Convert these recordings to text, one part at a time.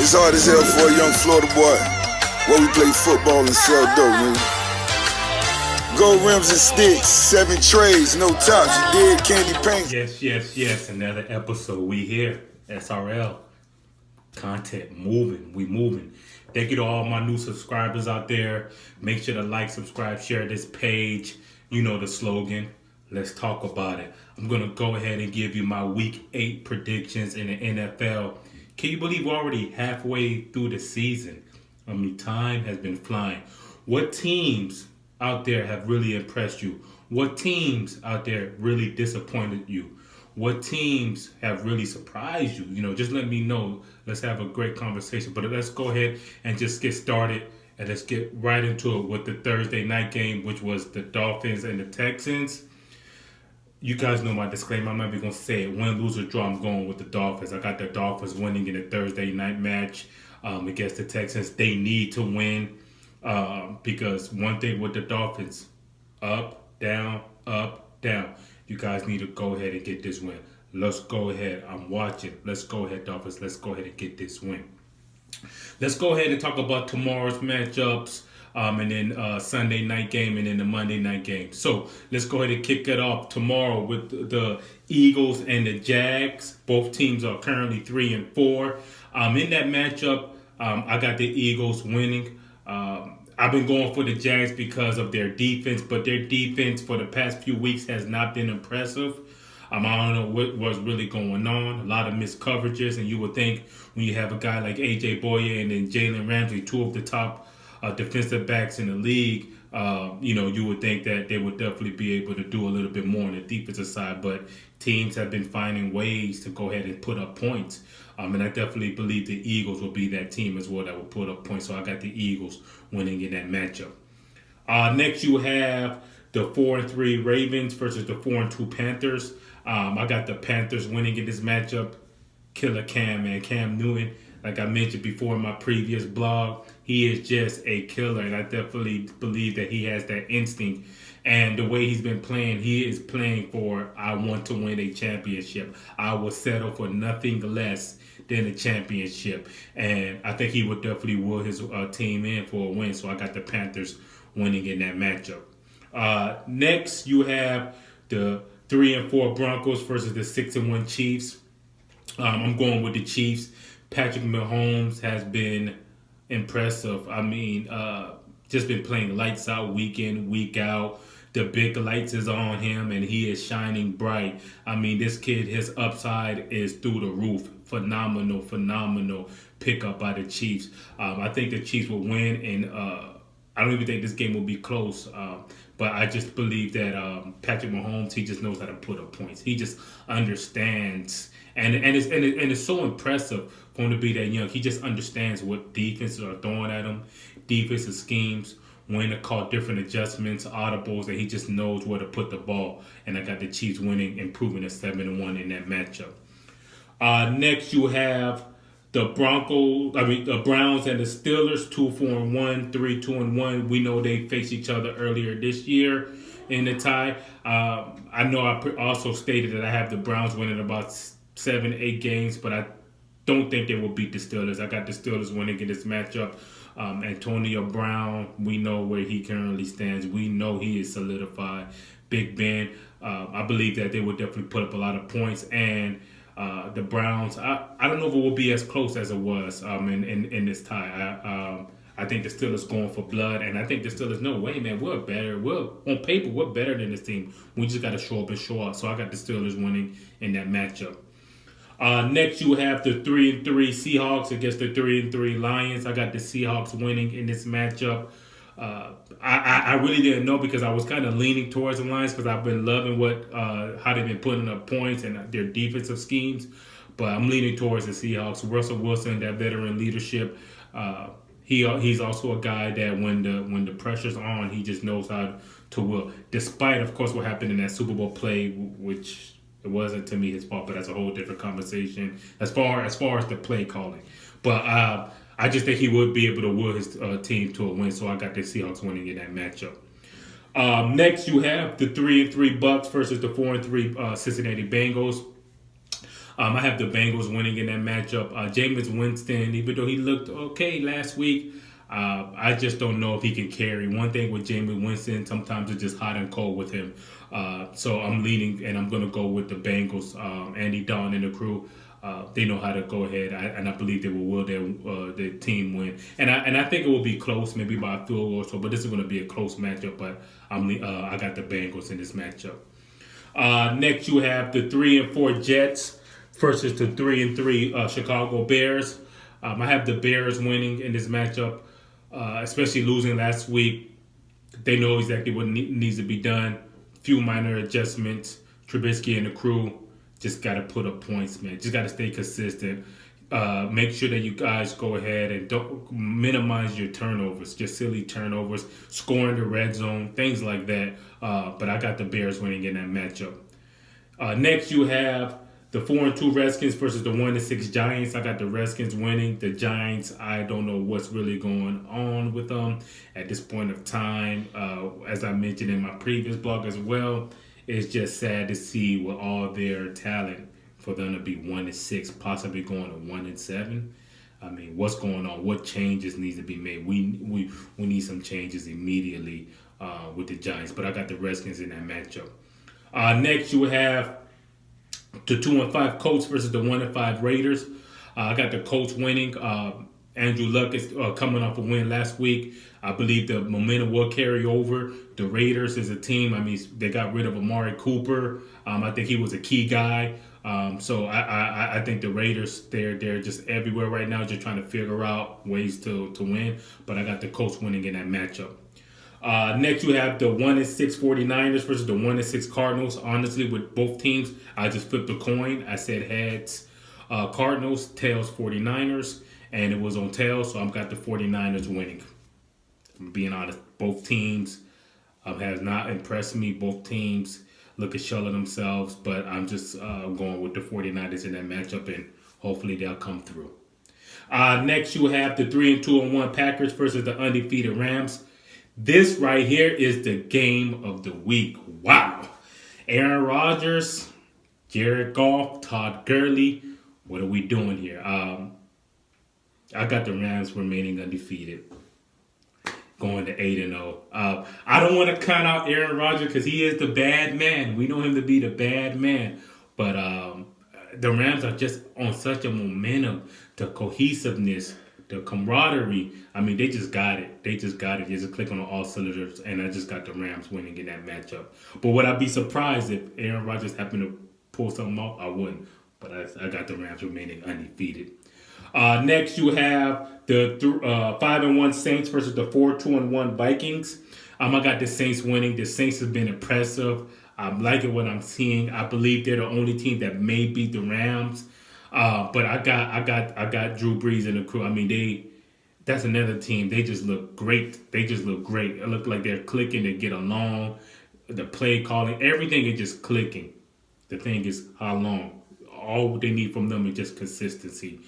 It's hard as hell for a young Florida boy where we play football and sell dope, man. Gold rims and sticks, 7 trays, no tops, you did candy paint. Yes. Another episode. We here. SRL. Content moving. We moving. Thank you to all my new subscribers out there. Make sure to like, subscribe, share this page. You know the slogan. Let's talk about it. I'm going to go ahead and give you my week 8 predictions in the NFL. Can you believe we're already halfway through the season? I mean, time has been flying. What teams out there have really impressed you? What teams out there really disappointed you? What teams have really surprised you? You know, just let me know. Let's have a great conversation. But let's go ahead and just get started. And let's get right into it with the Thursday night game, which was the Dolphins and the Texans. You guys know my disclaimer. I'm not even going to say it. Win, lose, or draw, I'm going with the Dolphins. I got the Dolphins winning in the Thursday night match against the Texans. They need to win because one thing with the Dolphins, up, down, up, down. You guys need to go ahead and get this win. Let's go ahead. I'm watching. Let's go ahead, Dolphins. Let's go ahead and get this win. Let's go ahead and talk about tomorrow's matchups. And then Sunday night game and then the Monday night game. So let's go ahead and kick it off tomorrow with the Eagles and the Jags. Both teams are currently 3-4. In that matchup, I got the Eagles winning. I've been going for the Jags because of their defense, but their defense for the past few weeks has not been impressive. I don't know what was really going on. A lot of missed coverages, and you would think when you have a guy like A.J. Boye and then Jalen Ramsey, two of the top defensive backs in the league, you would think that they would definitely be able to do a little bit more on the defensive side, but teams have been finding ways to go ahead and put up points. And I definitely believe the Eagles will be that team as well that will put up points. So I got the Eagles winning in that matchup. Next, you have the 4-3 Ravens versus the 4-2 Panthers. I got the Panthers winning in this matchup. Killer Cam Newton. Like I mentioned before in my previous blog, he is just a killer, and I definitely believe that he has that instinct. And the way he's been playing, he is playing for, I want to win a championship. I will settle for nothing less than a championship. And I think he would definitely will his team in for a win. So I got the Panthers winning in that matchup. Next, you have the 3-4 Broncos versus the 6-1 Chiefs. I'm going with the Chiefs. Patrick Mahomes has been impressive. I mean, just been playing lights out week in, week out. The big lights is on him, and he is shining bright. I mean, this kid, his upside is through the roof. Phenomenal pickup by the Chiefs. I think the Chiefs will win, and I don't even think this game will be close. But I just believe that Patrick Mahomes, he just knows how to put up points. He just understands. And it's so impressive for him to be that young. He just understands what defenses are throwing at him, defensive schemes, when to call different adjustments, audibles, and he just knows where to put the ball. And I got the Chiefs winning, improving to 7-1 in that matchup. Next, you have the Browns and the Steelers, 2-4-1, 3-2-1. We know they faced each other earlier this year in the tie. I know I also stated that I have the Browns winning about 7-8 games, but I don't think they will beat the Steelers. I got the Steelers winning in this matchup. Antonio Brown, we know where he currently stands. We know he is solidified. Big Ben, I believe that they will definitely put up a lot of points. And the Browns, I don't know if it will be as close as it was in this tie. I think the Steelers going for blood, and I think the Steelers, no way, man, we're better. On paper, we're better than this team. We just got to show up and show out. So I got the Steelers winning in that matchup. Next, you have the 3-3 Seahawks against the 3-3 Lions. I got the Seahawks winning in this matchup. I really didn't know because I was kind of leaning towards the Lions because I've been loving how they've been putting up points and their defensive schemes. But I'm leaning towards the Seahawks. Russell Wilson, that veteran leadership. He's also a guy that when the pressure's on, he just knows how to will. Despite, of course, what happened in that Super Bowl play, which it wasn't to me his fault, but that's a whole different conversation as far as the play calling. But I just think he would be able to will his team to a win, so I got the Seahawks winning in that matchup. Next, you have the 3-3 Bucks versus the 4-3 Cincinnati Bengals. I have the Bengals winning in that matchup. Jameis Winston, even though he looked okay last week, I just don't know if he can carry. One thing with Jameis Winston, sometimes it's just hot and cold with him. So I'm leaning, and I'm going to go with the Bengals. Andy Dalton and the crew, they know how to go ahead, and I believe they will their team win. And I think it will be close, maybe by a field goal or so. But this is going to be a close matchup. But I got the Bengals in this matchup. Next, you have the 3-4 Jets versus the 3-3 Chicago Bears. I have the Bears winning in this matchup, especially losing last week. They know exactly what needs to be done. Few minor adjustments. Trubisky and the crew just got to put up points, man. Just got to stay consistent. Make sure that you guys go ahead and don't minimize your turnovers, just silly turnovers, scoring the red zone, things like that. But I got the Bears winning in that matchup. Next, you have the 4-2 Redskins versus the 1-6 Giants. I got the Redskins winning. The Giants, I don't know what's really going on with them at this point of time. As I mentioned in my previous blog as well, it's just sad to see with all their talent for them to be 1-6, possibly going to 1-7. I mean, what's going on? What changes needs to be made? We need some changes immediately with the Giants. But I got the Redskins in that matchup. Next, you have the 2-5 Colts versus the 1-5 Raiders. I got the Colts winning. Andrew Luck is coming off a win last week. I believe the momentum will carry over. The Raiders is a team. I mean, they got rid of Amari Cooper. I think he was a key guy. So I think the Raiders, they're just everywhere right now, just trying to figure out ways to win. But I got the Colts winning in that matchup. Next, you have the 1-6 49ers versus the 1-6 Cardinals. Honestly, with both teams, I just flipped a coin. I said heads Cardinals, tails 49ers, and it was on tails, so I've got the 49ers winning. I'm being honest, both teams have not impressed me. Both teams look at shell of themselves, but I'm just going with the 49ers in that matchup, and hopefully they'll come through. Next, you have the 3-2-1 Packers versus the undefeated Rams. This right here is the game of the week. Wow. Aaron Rodgers, Jared Goff, Todd Gurley. What are we doing here? I got the Rams remaining undefeated, going to 8-0. I don't want to count out Aaron Rodgers because he is the bad man. We know him to be the bad man. But the Rams are just on such a momentum, the cohesiveness, the camaraderie. I mean, they just got it. They just click on all cylinders, and I just got the Rams winning in that matchup. But would I be surprised if Aaron Rodgers happened to pull something off? I wouldn't. But I got the Rams remaining undefeated. Next, you have the 5-1 Saints versus the 4-2-1 Vikings. I got the Saints winning. The Saints have been impressive. I'm liking what I'm seeing. I believe they're the only team that may beat the Rams. But I got Drew Brees and the crew. I mean, that's another team. They just look great. It look like they're clicking. They get along. The play calling, everything is just clicking. The thing is how long. All they need from them is just consistency.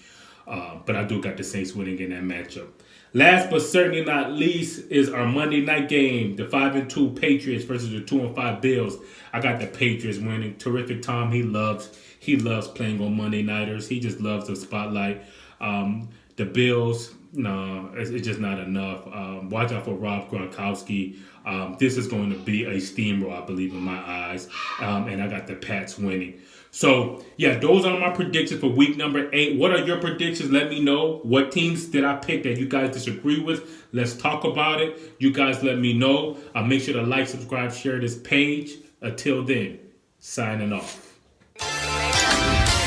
But I do got the Saints winning in that matchup. Last but certainly not least is our Monday night game, the 5-2 Patriots versus the 2-5 Bills. I got the Patriots winning. Terrific Tom. He loves playing on Monday nighters. He just loves the spotlight. The Bills, no, it's just not enough. Watch out for Rob Gronkowski. This is going to be a steamroll, I believe, in my eyes. And I got the Pats winning. So, yeah, those are my predictions for week number 8. What are your predictions? Let me know. What teams did I pick that you guys disagree with? Let's talk about it. You guys let me know. Make sure to like, subscribe, share this page. Until then, signing off.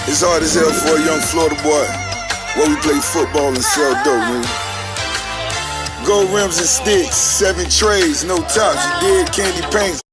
It's hard as hell for a young Florida boy where we play football and sell dope, man. Gold rims and sticks, 7 trays, no tops, you did, candy paint.